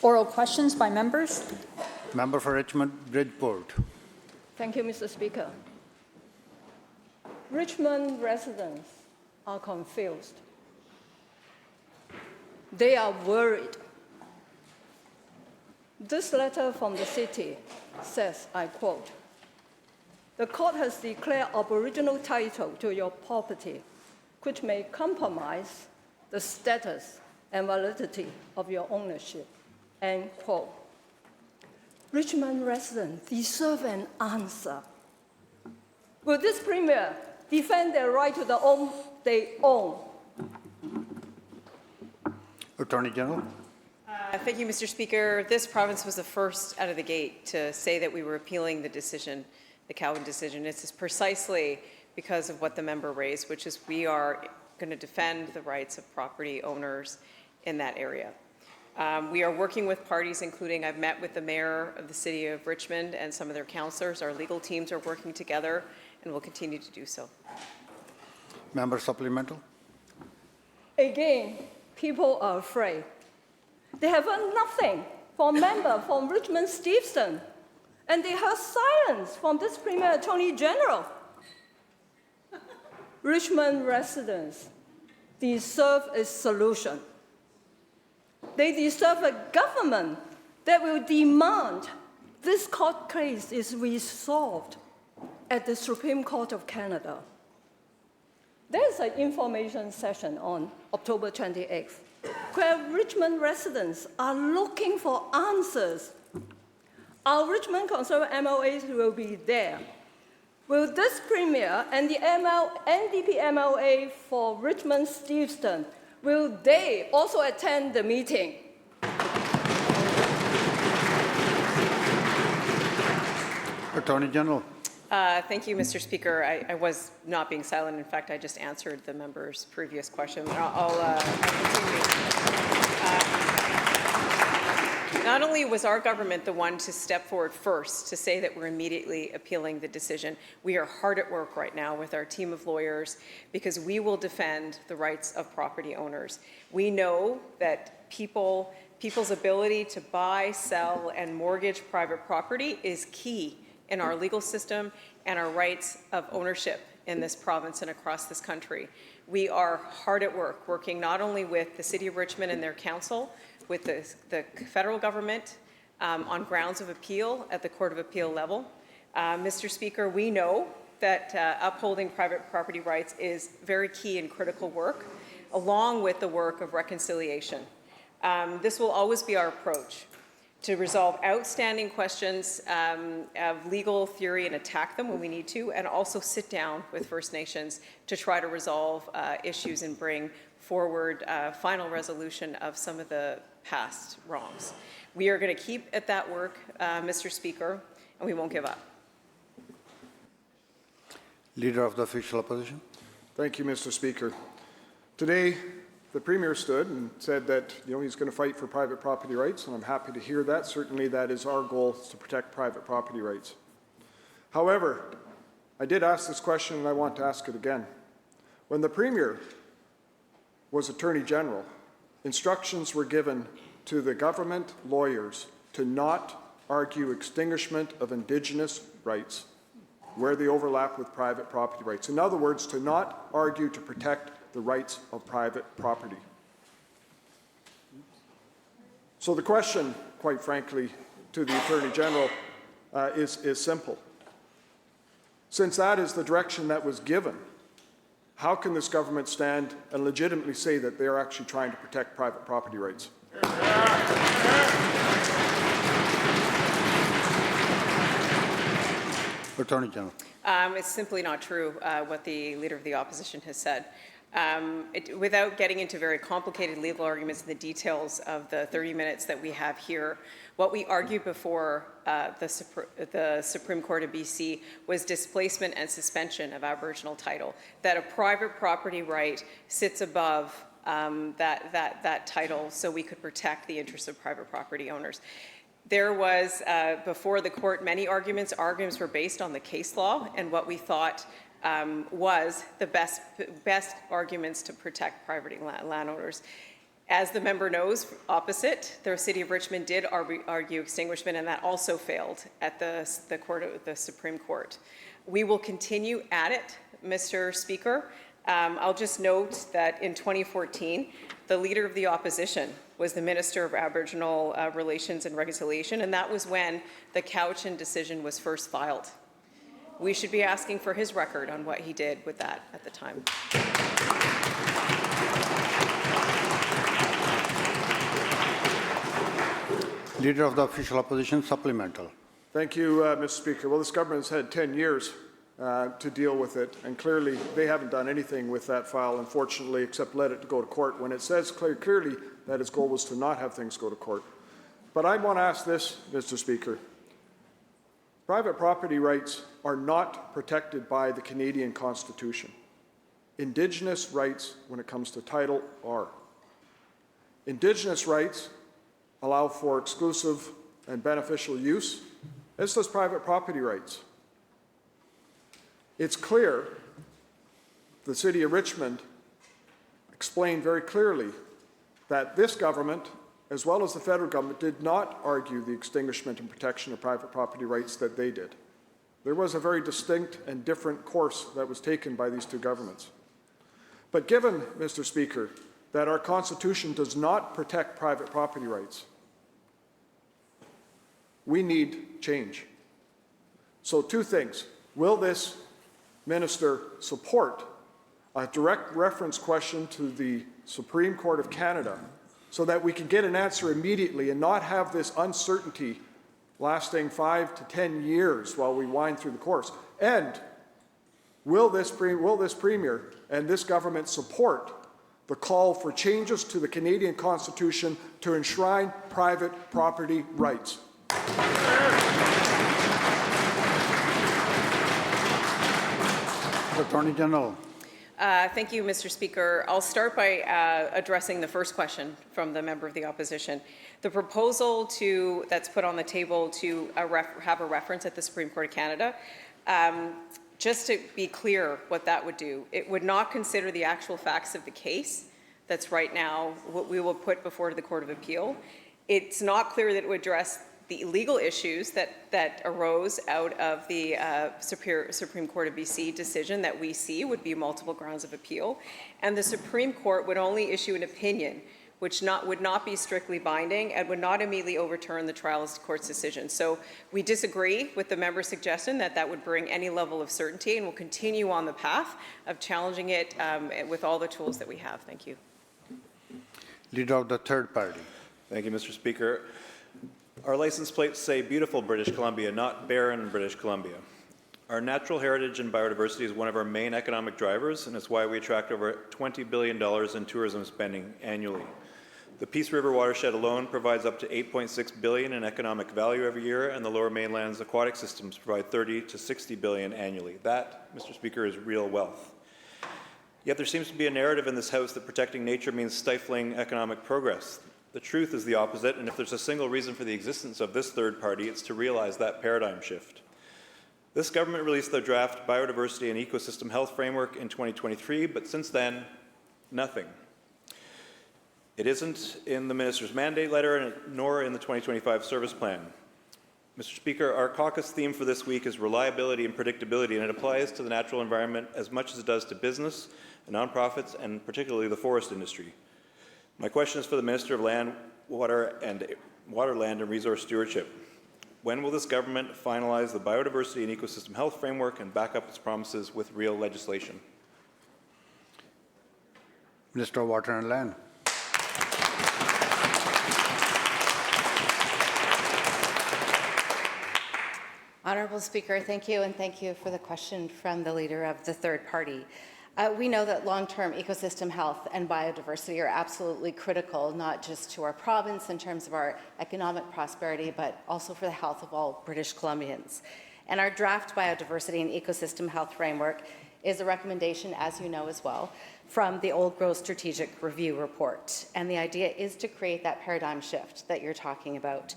Oral questions by members. Member for Richmond, Bridgeport. Thank you, Mr. Speaker. Richmond residents are confused. They are worried. This letter from the city says, I quote, "The court has declared Aboriginal title to your property, which may compromise the status and validity of your ownership." End quote. Richmond residents deserve an answer. Will this Premier defend their right to the home they own? Attorney General. Thank you, Mr. Speaker. This province was the first out of the gate to say that we were appealing the decision, the Cowan decision. This is precisely because of what the member raised, which is we are going to defend the rights of property owners in that area. We are working with parties, including I've met with the mayor of the city of Richmond and some of their councillors. Our legal teams are working together and will continue to do so. Member supplemental. Again, people are afraid. They have heard nothing from member from Richmond Steveston, and they heard silence from this Premier Attorney General. Richmond residents deserve a solution. They deserve a government that will demand this court case is resolved at the Supreme Court of Canada. There's an information session on October 28th where Richmond residents are looking for answers. Our Richmond Conservative MLAs will be there. Will this Premier and the NDP MLA for Richmond Steveston, will they also attend the meeting? Attorney General. Thank you, Mr. Speaker. I was not being silent. In fact, I just answered the member's previous question. I'll continue. Not only was our government the one to step forward first to say that we're immediately appealing the decision, we are hard at work right now with our team of lawyers because we will defend the rights of property owners. We know that people's ability to buy, sell, and mortgage private property is key in our legal system and our rights of ownership in this province and across this country. We are hard at work, working not only with the City of Richmond and their council, with the federal government on grounds of appeal at the Court of Appeal level. Mr. Speaker, we know that upholding private property rights is very key and critical work, along with the work of reconciliation. This will always be our approach, to resolve outstanding questions of legal theory and attack them when we need to, and also sit down with First Nations to try to resolve issues and bring forward final resolution of some of the past wrongs. We are going to keep at that work, Mr. Speaker, and we won't give up. Leader of the Official Opposition. Thank you, Mr. Speaker. Today, the Premier stood and said that he's going to fight for private property rights, and I'm happy to hear that. Certainly that is our goal, is to protect private property rights. However, I did ask this question and I want to ask it again. When the Premier was Attorney General, instructions were given to the government lawyers to not argue extinguishment of Indigenous rights where they overlap with private property rights. In other words, to not argue to protect the rights of private property. So the question, quite frankly, to the Attorney General is simple. Since that is the direction that was given, how can this government stand and legitimately say that they are actually trying to protect private property rights? Attorney General. It's simply not true what the Leader of the Opposition has said. Without getting into very complicated legal arguments and the details of the 30 minutes that we have here, what we argued before the Supreme Court of BC was displacement and suspension of Aboriginal title, that a private property right sits above that title so we could protect the interests of private property owners. There was, before the court, many arguments. Arguments were based on the case law and what we thought was the best arguments to protect private landowners. As the member knows, opposite, the City of Richmond did argue extinguishment, and that also failed at the Supreme Court. We will continue at it, Mr. Speaker. I'll just note that in 2014, the Leader of the Opposition was the Minister of Aboriginal Relations and Reconciliation, and that was when the Cowichan decision was first filed. We should be asking for his record on what he did with that at the time. Leader of the Official Opposition, supplemental. Thank you, Mr. Speaker. Well, this government has had 10 years to deal with it, and clearly they haven't done anything with that file, unfortunately, except let it go to court when it says clearly that its goal was to not have things go to court. But I want to ask this, Mr. Speaker. Private property rights are not protected by the Canadian Constitution. Indigenous rights, when it comes to title, are. Indigenous rights allow for exclusive and beneficial use, as does private property rights. It's clear the City of Richmond explained very clearly that this government, as well as the federal government, did not argue the extinguishment and protection of private property rights that they did. There was a very distinct and different course that was taken by these two governments. But given, Mr. Speaker, that our Constitution does not protect private property rights, we need change. So two things. Will this minister support a direct reference question to the Supreme Court of Canada so that we can get an answer immediately and not have this uncertainty lasting 5 to 10 years while we wind through the course? And will this Premier and this government support the call for changes to the Canadian Constitution to enshrine private property rights? Attorney General. Thank you, Mr. Speaker. I'll start by addressing the first question from the member of the opposition. The proposal that's put on the table to have a reference at the Supreme Court of Canada, just to be clear what that would do, it would not consider the actual facts of the case that's right now what we will put before the Court of Appeal. It's not clear that it would address the legal issues that arose out of the Supreme Court of BC decision that we see would be multiple grounds of appeal. And the Supreme Court would only issue an opinion which would not be strictly binding and would not immediately overturn the trial court's decision. So we disagree with the member's suggestion that would bring any level of certainty, and we'll continue on the path of challenging it with all the tools that we have. Thank you. Leader of the third party. Thank you, Mr. Speaker. Our license plates say beautiful British Columbia, not barren British Columbia. Our natural heritage and biodiversity is one of our main economic drivers, and it's why we attract over $20 billion in tourism spending annually. The Peace River watershed alone provides up to $8.6 billion in economic value every year, and the Lower Mainland's aquatic systems provide $30 to $60 billion annually. That, Mr. Speaker, is real wealth. Yet there seems to be a narrative in this House that protecting nature means stifling economic progress. The truth is the opposite, and if there's a single reason for the existence of this third party, it's to realize that paradigm shift. This government released the draft Biodiversity and Ecosystem Health Framework in 2023, but since then, nothing. It isn't in the minister's mandate letter, nor in the 2025 service plan. Mr. Speaker, our caucus theme for this week is reliability and predictability, and it applies to the natural environment as much as it does to business, and nonprofits, and particularly the forest industry. My question is for the Minister of Land, Water, Land and Resource Stewardship. When will this government finalize the Biodiversity and Ecosystem Health Framework and back up its promises with real legislation? Minister of Water and Land. Honourable Speaker, thank you, and thank you for the question from the Leader of the third party. We know that long-term ecosystem health and biodiversity are absolutely critical, not just to our province in terms of our economic prosperity, but also for the health of all British Columbians. And our draft Biodiversity and Ecosystem Health Framework is a recommendation, as you know as well, from the Old Growth Strategic Review report. And the idea is to create that paradigm shift that you're talking about.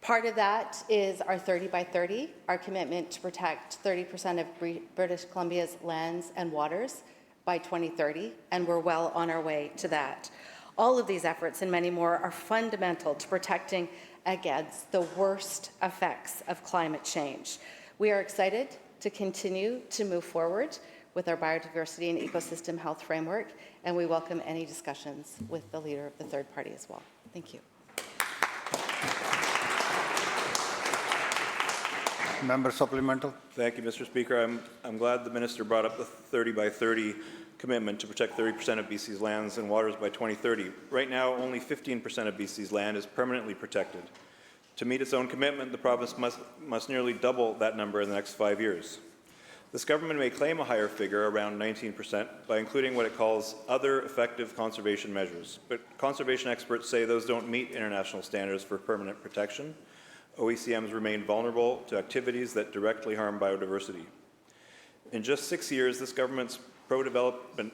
Part of that is our 30 by 30, our commitment to protect 30% of British Columbia's lands and waters by 2030, and we're well on our way to that. All of these efforts and many more are fundamental to protecting against the worst effects of climate change. We are excited to continue to move forward with our biodiversity and ecosystem health framework, and we welcome any discussions with the leader of the third party as well. Thank you. Member supplemental. Thank you, Mr. Speaker. I'm glad the minister brought up the 30 by 30 commitment to protect 30% of BC's lands and waters by 2030. Right now, only 15% of BC's land is permanently protected. To meet its own commitment, the province must nearly double that number in the next 5 years. This government may claim a higher figure, around 19%, by including what it calls other effective conservation measures. But conservation experts say those don't meet international standards for permanent protection. OECMs remain vulnerable to activities that directly harm biodiversity. In just 6 years, this government's pro-development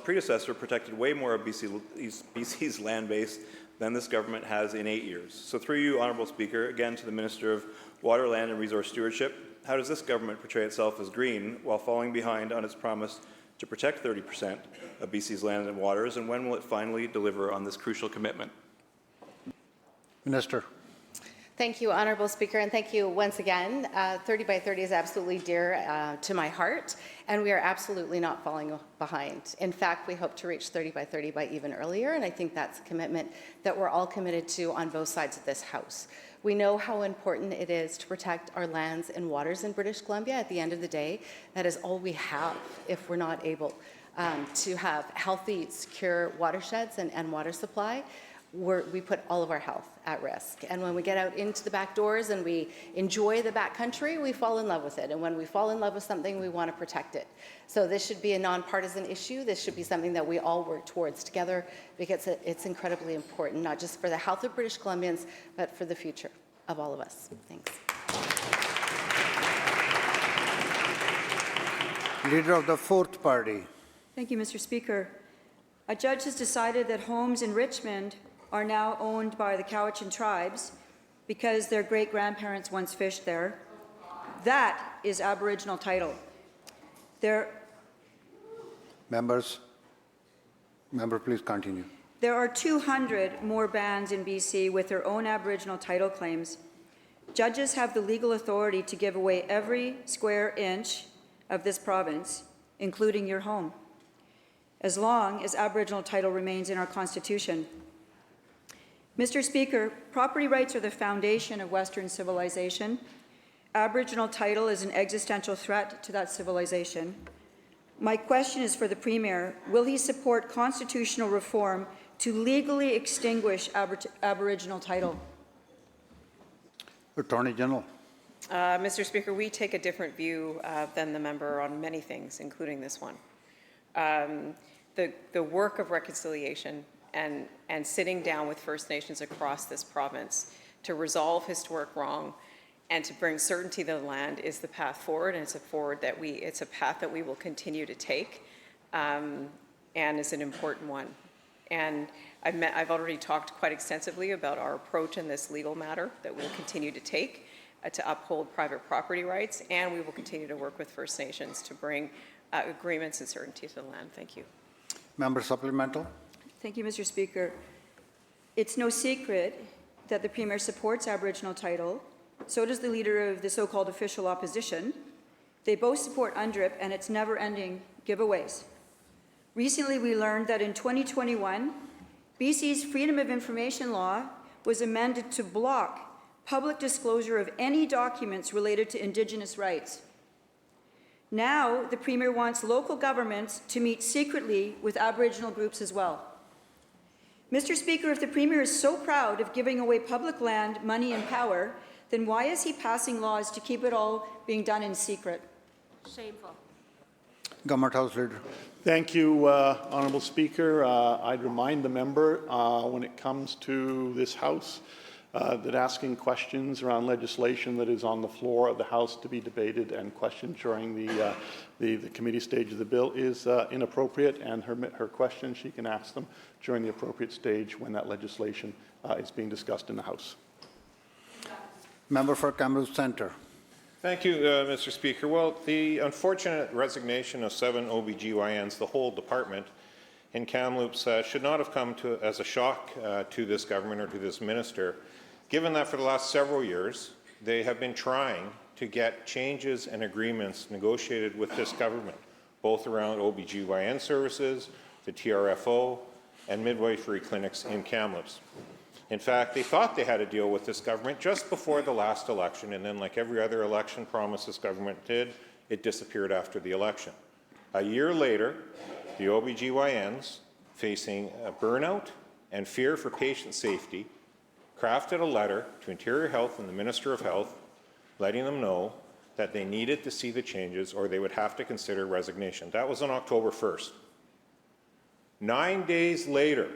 predecessor protected way more of BC's land base than this government has in 8 years. So through you, Honourable Speaker, again to the Minister of Water, Land and Resource Stewardship, how does this government portray itself as green while falling behind on its promise to protect 30% of BC's land and waters, and when will it finally deliver on this crucial commitment? Minister. Thank you, Honourable Speaker, and thank you once again. 30 by 30 is absolutely dear to my heart, and we are absolutely not falling behind. In fact, we hope to reach 30 by 30 by even earlier, and I think that's a commitment that we're all committed to on both sides of this House. We know how important it is to protect our lands and waters in British Columbia. At the end of the day, that is all we have if we're not able to have healthy, secure watersheds and water supply. We put all of our health at risk. And when we get out into the back doors and we enjoy the back country, we fall in love with it. And when we fall in love with something, we want to protect it. So this should be a nonpartisan issue. This should be something that we all work towards together, because it's incredibly important, not just for the health of British Columbians, but for the future of all of us. Thanks. Leader of the fourth party. Thank you, Mr. Speaker. A judge has decided that homes in Richmond are now owned by the Cowichan tribes because their great-grandparents once fished there. That is Aboriginal title. Member, please continue. There are 200 more bands in BC with their own Aboriginal title claims. Judges have the legal authority to give away every square inch of this province, including your home, as long as Aboriginal title remains in our Constitution. Mr. Speaker, property rights are the foundation of Western civilization. Aboriginal title is an existential threat to that civilization. My question is for the Premier. Will he support constitutional reform to legally extinguish Aboriginal title? Attorney General. Mr. Speaker, we take a different view than the member on many things, including this one. The work of reconciliation and sitting down with First Nations across this province to resolve historic wrong and to bring certainty to the land is the path forward, and it's a path that we will continue to take, and is an important one. And I've already talked quite extensively about our approach in this legal matter that we'll continue to take to uphold private property rights, and we will continue to work with First Nations to bring agreements and certainty to the land. Thank you. Member supplemental. Thank you, Mr. Speaker. It's no secret that the Premier supports Aboriginal title. So does the leader of the so-called official opposition. They both support UNDRIP and its never-ending giveaways. Recently, we learned that in 2021, BC's Freedom of Information law was amended to block public disclosure of any documents related to Indigenous rights. Now, the Premier wants local governments to meet secretly with Aboriginal groups as well. Mr. Speaker, if the Premier is so proud of giving away public land, money and power, then why is he passing laws to keep it all being done in secret? Shameful. Government House Leader. Thank you, Honourable Speaker. I'd remind the member when it comes to this House that asking questions around legislation that is on the floor of the House to be debated and questioned during the committee stage of the bill is inappropriate, and her questions, she can ask them during the appropriate stage when that legislation is being discussed in the House. Member for Kamloops Centre. Thank you, Mr. Speaker. Well, the unfortunate resignation of 7 OB-GYNs, the whole department, in Kamloops should not have come as a shock to this government or to this minister, given that for the last several years, they have been trying to get changes and agreements negotiated with this government, both around OB-GYN services, the TRFO, and midwifery clinics in Kamloops. In fact, they thought they had a deal with this government just before the last election, and then like every other election promise this government did, it disappeared after the election. A year later, the OB-GYNs, facing burnout and fear for patient safety, crafted a letter to Interior Health and the Minister of Health, letting them know that they needed to see the changes or they would have to consider resignation. That was on October 1st. 9 days later,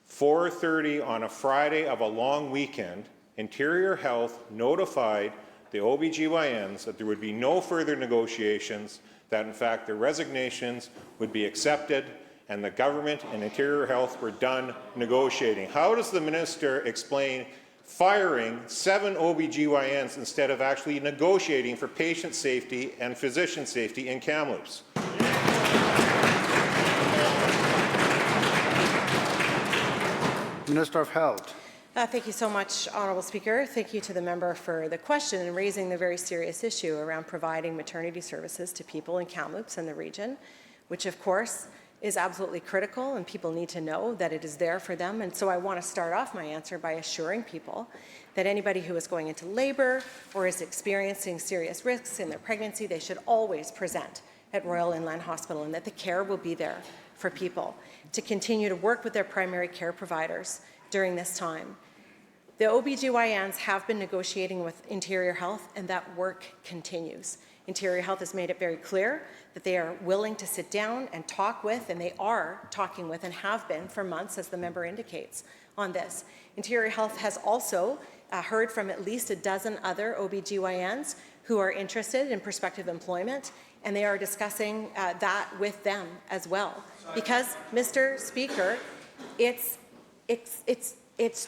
4:30 on a Friday of a long weekend, Interior Health notified the OB-GYNs that there would be no further negotiations, that in fact their resignations would be accepted, and the government and Interior Health were done negotiating. How does the minister explain firing 7 OB-GYNs instead of actually negotiating for patient safety and physician safety in Kamloops? Minister of Health. Thank you so much, Honourable Speaker. Thank you to the member for the question and raising the very serious issue around providing maternity services to people in Kamloops and the region, which of course is absolutely critical, and people need to know that it is there for them. And so I want to start off my answer by assuring people that anybody who is going into labour or is experiencing serious risks in their pregnancy, they should always present at Royal Inland Hospital, and that the care will be there for people to continue to work with their primary care providers during this time. The OB-GYNs have been negotiating with Interior Health, and that work continues. Interior Health has made it very clear that they are willing to sit down and talk with, and they are talking with and have been for months, as the member indicates, on this. Interior Health has also heard from at least a dozen other OB-GYNs who are interested in prospective employment, and they are discussing that with them as well. Because, Mr. Speaker, it's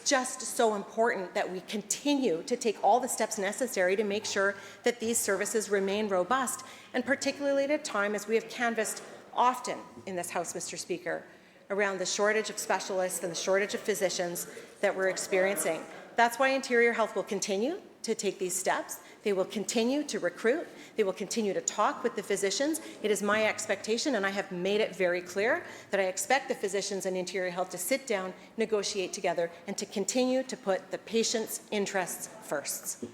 just so important that we continue to take all the steps necessary to make sure that these services remain robust, and particularly at a time as we have canvassed often in this House, Mr. Speaker, around the shortage of specialists and the shortage of physicians that we're experiencing. That's why Interior Health will continue to take these steps. They will continue to recruit. They will continue to talk with the physicians. It is my expectation, and I have made it very clear, that I expect the physicians and Interior Health to sit down, negotiate together, and to continue to put the patient's interests first.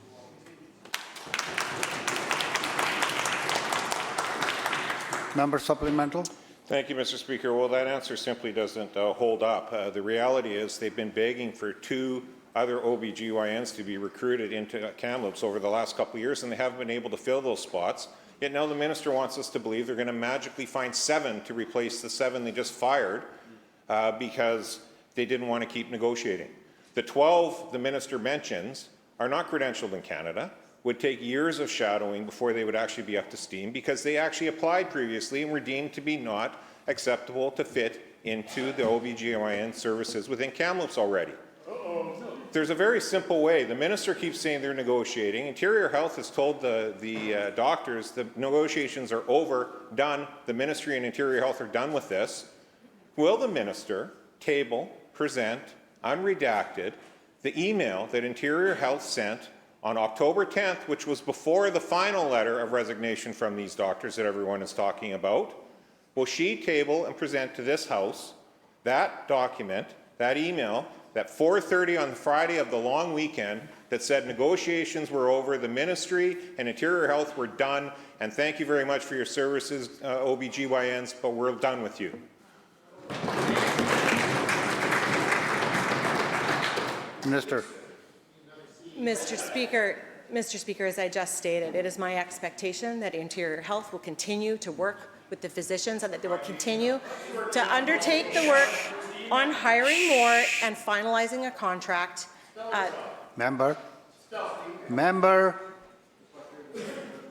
Member supplemental. Thank you, Mr. Speaker. Well, that answer simply doesn't hold up. The reality is they've been begging for 2 other OB-GYNs to be recruited into Kamloops over the last couple of years, and they haven't been able to fill those spots. Yet now the minister wants us to believe they're going to magically find 7 to replace the 7 they just fired because they didn't want to keep negotiating. The 12 the minister mentions are not credentialed in Canada, would take years of shadowing before they would actually be up to steam, because they actually applied previously and were deemed to be not acceptable to fit into the OB-GYN services within Kamloops already. There's a very simple way. The minister keeps saying they're negotiating. Interior Health has told the doctors the negotiations are over, done. The ministry and Interior Health are done with this. Will the minister table, present, unredacted, the email that Interior Health sent on October 10th, which was before the final letter of resignation from these doctors that everyone is talking about? Will she table and present to this House that document, that email, that 4:30 on the Friday of the long weekend, that said negotiations were over, the ministry and Interior Health were done, and thank you very much for your services, OB-GYNs, but we're done with you? Minister. Mr. Speaker, as I just stated, it is my expectation that Interior Health will continue to work with the physicians, and that they will continue to undertake the work on hiring more and finalizing a contract. Member.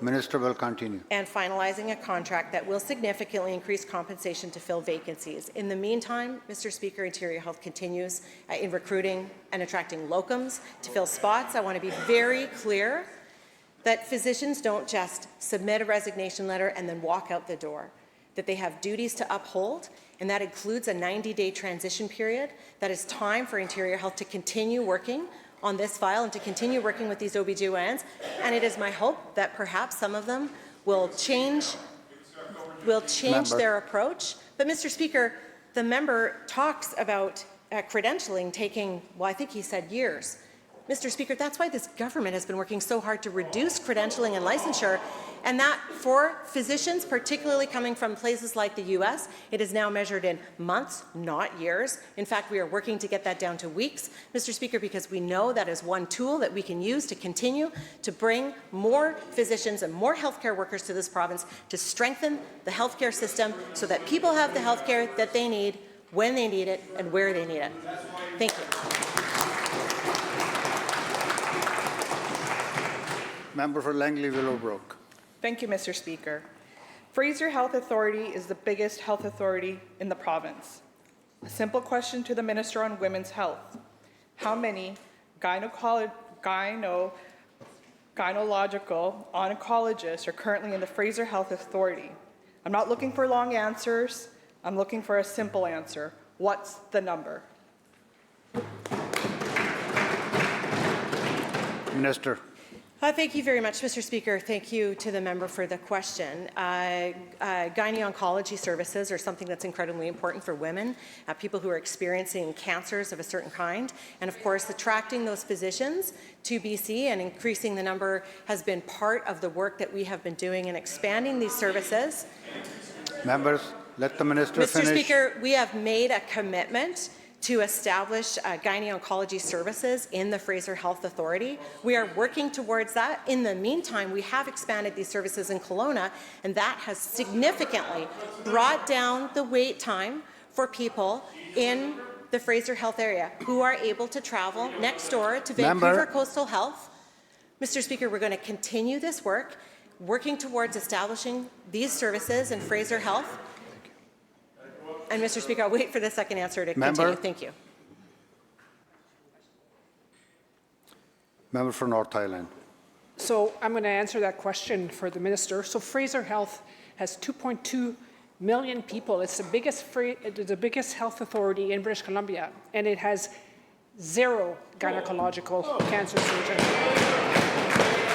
Minister will continue. And finalizing a contract that will significantly increase compensation to fill vacancies. In the meantime, Mr. Speaker, Interior Health continues in recruiting and attracting locums to fill spots. I want to be very clear that physicians don't just submit a resignation letter and then walk out the door. that they have duties to uphold, and that includes a 90-day transition period. That is time for Interior Health to continue working on this file and to continue working with these OB-GYNs. And it is my hope that perhaps some of them will change their approach. But Mr. Speaker, the member talks about credentialing taking, well, I think he said years. Mr. Speaker, that's why this government has been working so hard to reduce credentialing and licensure, and that for physicians, particularly coming from places like the US, it is now measured in months, not years. In fact, we are working to get that down to weeks, Mr. Speaker, because we know that is one tool that we can use to continue to bring more physicians and more healthcare workers to this province to strengthen the healthcare system so that people have the healthcare that they need, when they need it, and where they need it. Thank you. Member for Langley Willowbrook. Thank you, Mr. Speaker. Fraser Health Authority is the biggest health authority in the province. A simple question to the Minister on Women's Health. How many gynecological oncologists are currently in the Fraser Health Authority? I'm not looking for long answers. I'm looking for a simple answer. What's the number? Minister. Thank you very much, Mr. Speaker. Thank you to the member for the question. Gynecology services are something that's incredibly important for women, people who are experiencing cancers of a certain kind. And of course, attracting those physicians to BC and increasing the number has been part of the work that we have been doing in expanding these services. Members, let the minister finish. Mr. Speaker, we have made a commitment to establish gyne-oncology services in the Fraser Health Authority. We are working towards that. In the meantime, we have expanded these services in Kelowna, and that has significantly brought down the wait time for people in the Fraser Health area who are able to travel next door to Vancouver Coastal Health. Mr. Speaker, we're going to continue this work, working towards establishing these services in Fraser Health. And Mr. Speaker, I'll wait for the second answer to continue. Thank you. Member for North Island. So I'm going to answer that question for the minister. So Fraser Health has 2.2 million people. It's the biggest health authority in British Columbia, and it has 0 gynecological cancer surgeons.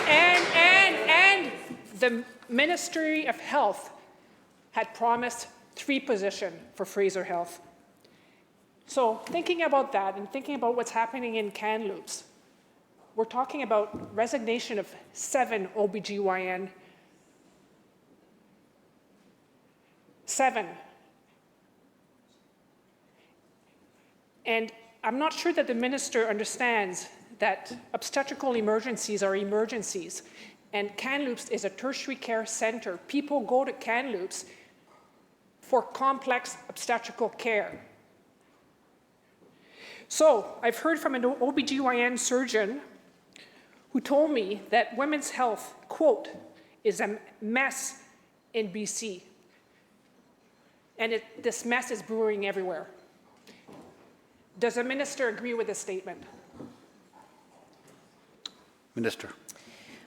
And the Ministry of Health had promised 3 positions for Fraser Health. So thinking about that and thinking about what's happening in Kamloops, we're talking about resignation of 7 OB-GYN. 7. And I'm not sure that the minister understands that obstetrical emergencies are emergencies. And Kamloops is a tertiary care center. People go to Kamloops for complex obstetrical care. So I've heard from an OB-GYN surgeon who told me that women's health, quote, is a mess in BC. And this mess is brewing everywhere. Does the minister agree with this statement? Minister.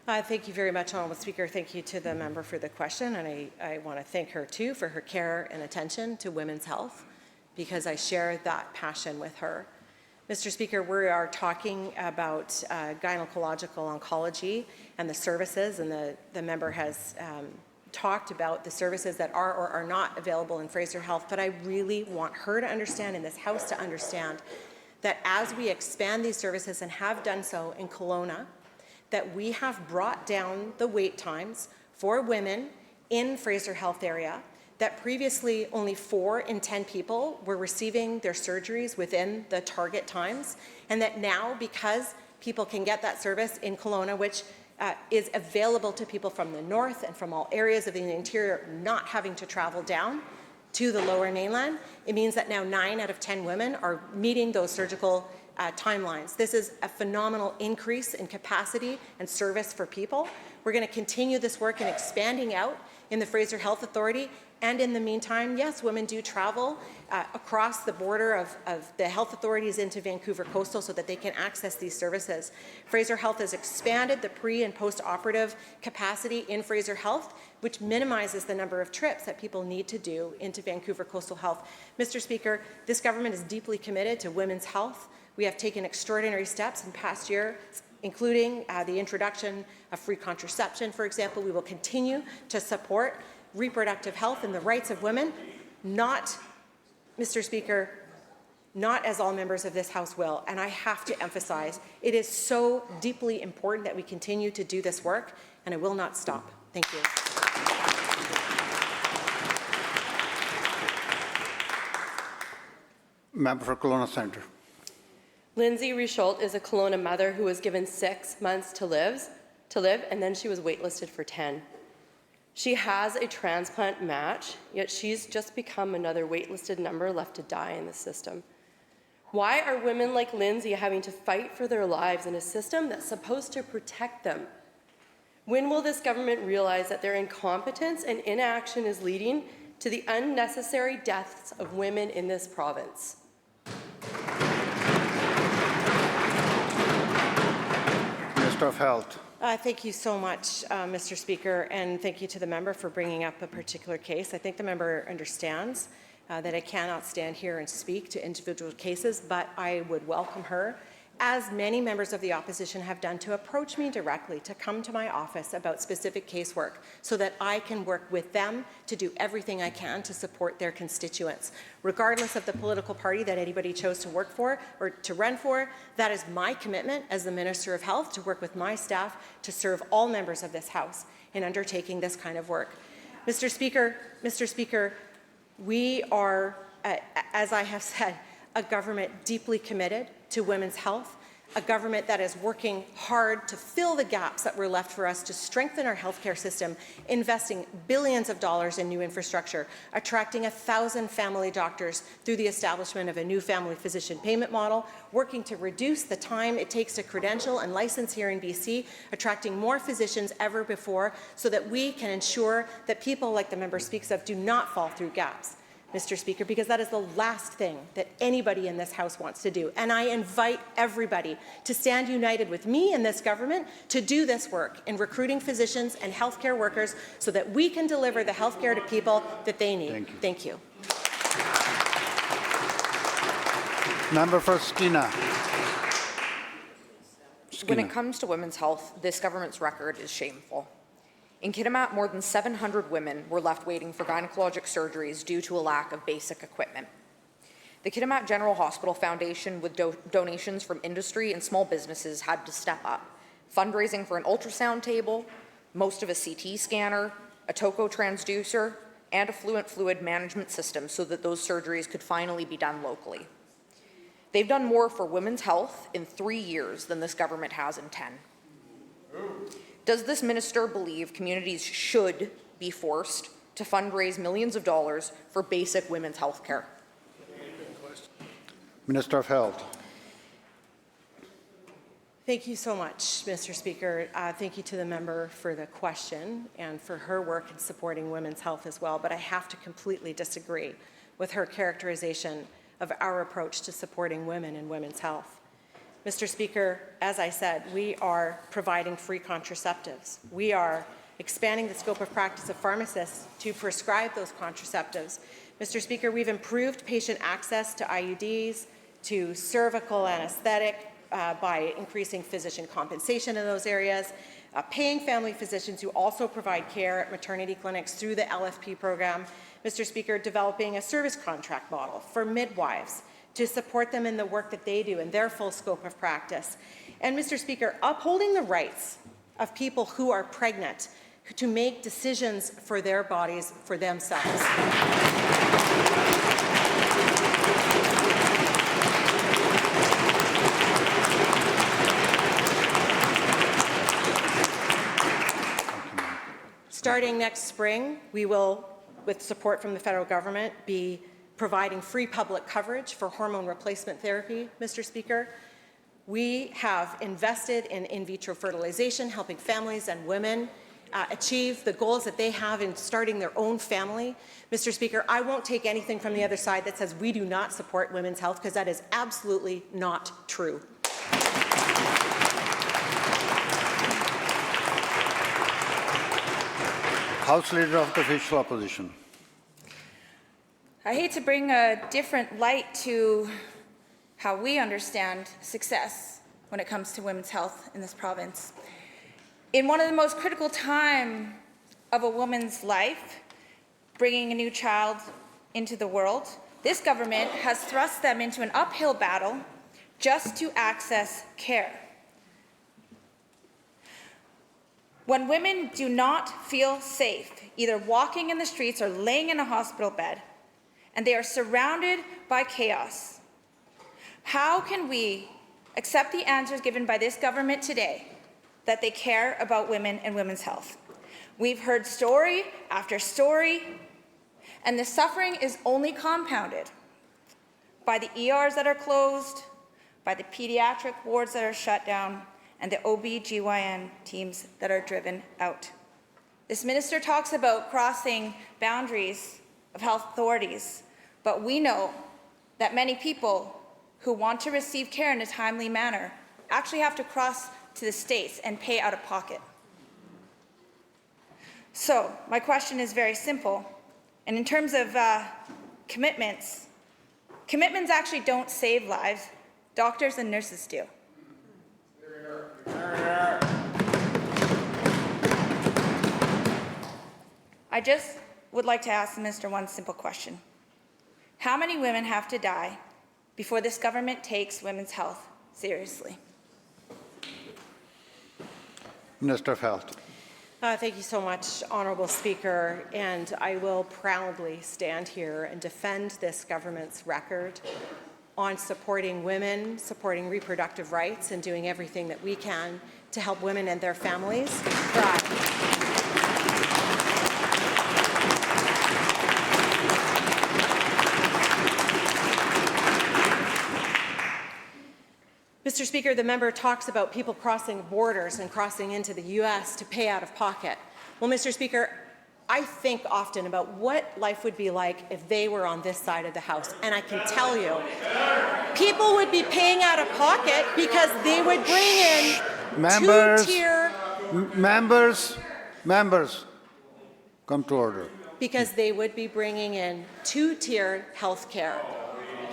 Thank you very much, Honourable Speaker. Thank you to the member for the question, and I want to thank her too for her care and attention to women's health, because I share that passion with her. Mr. Speaker, we are talking about gynecological oncology and the services, and the member has talked about the services that are or are not available in Fraser Health, but I really want her to understand, and this House to understand, that as we expand these services and have done so in Kelowna, that we have brought down the wait times for women in Fraser Health area, that previously only 4 in 10 people were receiving their surgeries within the target times, and that now, because people can get that service in Kelowna, which is available to people from the north and from all areas of the interior, not having to travel down to the lower mainland, it means that now 9 out of 10 women are meeting those surgical timelines. This is a phenomenal increase in capacity and service for people. We're going to continue this work in expanding out in the Fraser Health Authority. And in the meantime, yes, women do travel across the border of the health authorities into Vancouver Coastal so that they can access these services. Fraser Health has expanded the pre- and post-operative capacity in Fraser Health, which minimizes the number of trips that people need to do into Vancouver Coastal Health. Mr. Speaker, this government is deeply committed to women's health. We have taken extraordinary steps in past year, including the introduction of free contraception, for example. We will continue to support reproductive health and the rights of women, not, Mr. Speaker, not as all members of this House will. And I have to emphasize, it is so deeply important that we continue to do this work, and it will not stop. Thank you. Member for Kelowna Centre. Lindsay Richault is a Kelowna mother who was given 6 months to live, and then she was waitlisted for 10. She has a transplant match, yet she's just become another waitlisted number left to die in the system. Why are women like Lindsay having to fight for their lives in a system that's supposed to protect them? When will this government realize that their incompetence and inaction is leading to the unnecessary deaths of women in this province? Minister of Health. Thank you so much, Mr. Speaker, and thank you to the member for bringing up a particular case. I think the member understands that I cannot stand here and speak to individual cases, but I would welcome her, as many members of the opposition have done, to approach me directly, to come to my office about specific casework so that I can work with them to do everything I can to support their constituents. Regardless of the political party that anybody chose to work for or to run for, that is my commitment as the Minister of Health, to work with my staff to serve all members of this House in undertaking this kind of work. Mr. Speaker, we are, as I have said, a government deeply committed to women's health, a government that is working hard to fill the gaps that were left for us to strengthen our healthcare system, investing billions of dollars in new infrastructure, attracting 1,000 family doctors through the establishment of a new family physician payment model, working to reduce the time it takes to credential and license here in BC, attracting more physicians ever before so that we can ensure that people like the member speaks of do not fall through gaps. Mr. Speaker, because that is the last thing that anybody in this House wants to do. And I invite everybody to stand united with me and this government to do this work in recruiting physicians and healthcare workers so that we can deliver the healthcare to people that they need. Thank you. Member for Skeena. When it comes to women's health, this government's record is shameful. In Kitimat, more than 700 women were left waiting for gynecologic surgeries due to a lack of basic equipment. The Kitimat General Hospital Foundation, with donations from industry and small businesses, had to step up, fundraising for an ultrasound table, most of a CT scanner, a TOCO transducer, and a fluid management system so that those surgeries could finally be done locally. They've done more for women's health in 3 years than this government has in 10. Does this minister believe communities should be forced to fundraise millions of dollars for basic women's health care? Minister of Health. Thank you so much, Mr. Speaker. Thank you to the member for the question and for her work in supporting women's health as well. But I have to completely disagree with her characterization of our approach to supporting women and women's health. Mr. Speaker, as I said, we are providing free contraceptives. We are expanding the scope of practice of pharmacists to prescribe those contraceptives. Mr. Speaker, we've improved patient access to IUDs, to cervical anesthetic by increasing physician compensation in those areas, paying family physicians who also provide care at maternity clinics through the LFP program. Mr. Speaker, developing a service contract model for midwives to support them in the work that they do in their full scope of practice. And Mr. Speaker, upholding the rights of people who are pregnant to make decisions for their bodies for themselves. Starting next spring, we will, with support from the federal government, be providing free public coverage for hormone replacement therapy, Mr. Speaker. We have invested in vitro fertilization, helping families and women achieve the goals that they have in starting their own family, Mr. Speaker, I won't take anything from the other side that says we do not support women's health, because that is absolutely not true. House Leader of the Official Opposition. I hate to bring a different light to how we understand success when it comes to women's health in this province. In one of the most critical times of a woman's life, bringing a new child into the world, this government has thrust them into an uphill battle just to access care. When women do not feel safe, either walking in the streets or laying in a hospital bed, and they are surrounded by chaos, how can we accept the answers given by this government today that they care about women and women's health? We've heard story after story, and the suffering is only compounded by the ERs that are closed, by the pediatric wards that are shut down, and the OB-GYN teams that are driven out. This minister talks about crossing boundaries of health authorities, but we know that many people who want to receive care in a timely manner actually have to cross to the States and pay out of pocket. So my question is very simple. And in terms of commitments actually don't save lives. Doctors and nurses do. I just would like to ask the minister one simple question. How many women have to die before this government takes women's health seriously? Minister of Health. Thank you so much, Honourable Speaker, and I will proudly stand here and defend this government's record on supporting women, supporting reproductive rights, and doing everything that we can to help women and their families thrive. Mr. Speaker, the member talks about people crossing borders and crossing into the U.S. to pay out of pocket. Well, Mr. Speaker, I think often about what life would be like if they were on this side of the House, and I can tell you, people would be paying out of pocket because they would bring in two-tier... Members, come to order. Because they would be bringing in two-tier health care,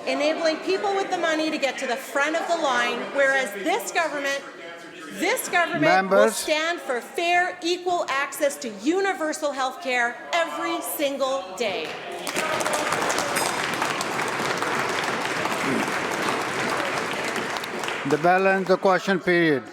enabling people with the money to get to the front of the line, whereas this government will stand for fair, equal access to universal health care every single day. The bell ends the question period.